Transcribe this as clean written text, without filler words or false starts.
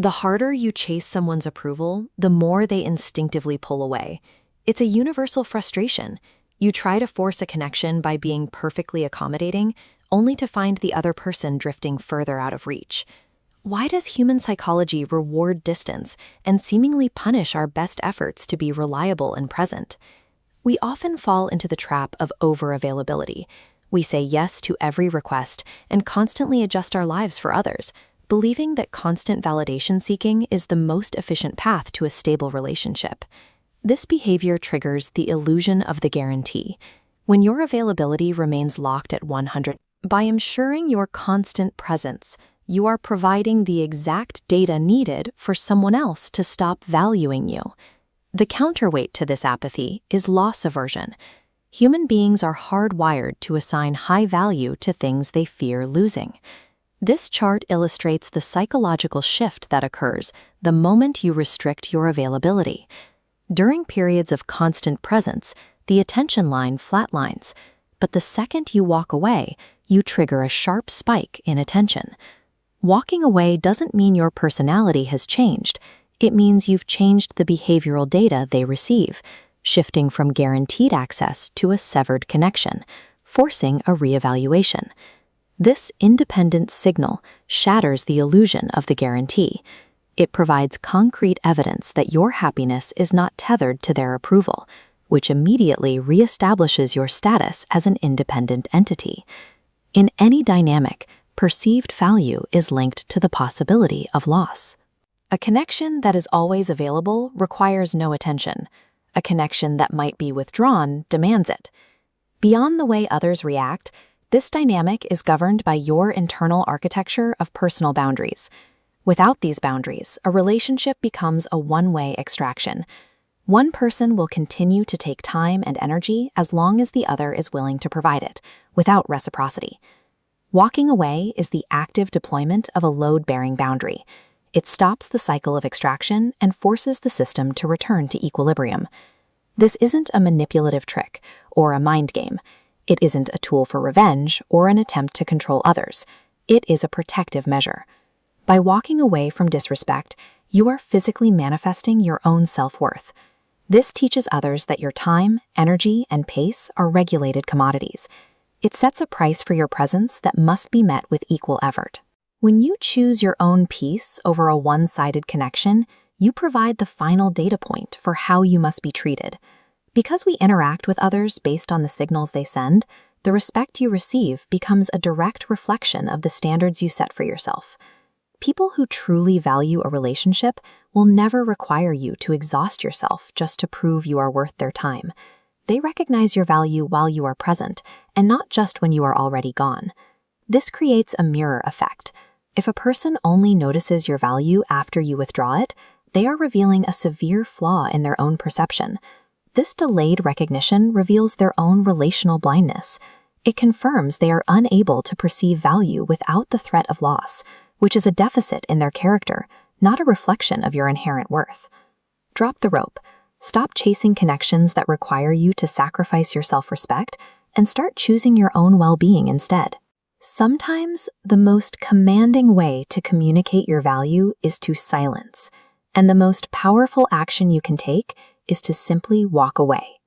The harder you chase someone's approval, the more they instinctively pull away. It's a universal frustration. You try to force a connection by being perfectly accommodating, only to find the other person drifting further out of reach. Why does human psychology reward distance and seemingly punish our best efforts to be reliable and present? We often fall into the trap of over-availability. We say yes to every request and constantly adjust our lives for others, believing that constant validation seeking is the most efficient path to a stable relationship. This behavior triggers the illusion of the guarantee. When your availability remains locked at 100, by ensuring your constant presence, you are providing the exact data needed for someone else to stop valuing you. The counterweight to this apathy is loss aversion. Human beings are hardwired to assign high value to things they fear losing. This chart illustrates the psychological shift that occurs the moment you restrict your availability. During periods of constant presence, the attention line flatlines, but the second you walk away, you trigger a sharp spike in attention. Walking away doesn't mean your personality has changed. It means you've changed the behavioral data they receive, shifting from guaranteed access to a severed connection, forcing a reevaluation. This independent signal shatters the illusion of the guarantee. It provides concrete evidence that your happiness is not tethered to their approval, which immediately reestablishes your status as an independent entity. In any dynamic, perceived value is linked to the possibility of loss. A connection that is always available requires no attention. A connection that might be withdrawn demands it. Beyond the way others react, this dynamic is governed by your internal architecture of personal boundaries. Without these boundaries, a relationship becomes a one-way extraction. One person will continue to take time and energy as long as the other is willing to provide it, without reciprocity. Walking away is the active deployment of a load-bearing boundary. It stops the cycle of extraction and forces the system to return to equilibrium. This isn't a manipulative trick or a mind game. It isn't a tool for revenge or an attempt to control others. It is a protective measure. By walking away from disrespect, you are physically manifesting your own self-worth. This teaches others that your time, energy, and pace are regulated commodities. It sets a price for your presence that must be met with equal effort. When you choose your own peace over a one-sided connection, you provide the final data point for how you must be treated. Because we interact with others based on the signals they send, the respect you receive becomes a direct reflection of the standards you set for yourself. People who truly value a relationship will never require you to exhaust yourself just to prove you are worth their time. They recognize your value while you are present, and not just when you are already gone. This creates a mirror effect. If a person only notices your value after you withdraw it, they are revealing a severe flaw in their own perception. This delayed recognition reveals their own relational blindness. It confirms they are unable to perceive value without the threat of loss, which is a deficit in their character, not a reflection of your inherent worth. Drop the rope. Stop chasing connections that require you to sacrifice your self-respect and start choosing your own well-being instead. Sometimes the most commanding way to communicate your value is to silence, and the most powerful action you can take is to simply walk away.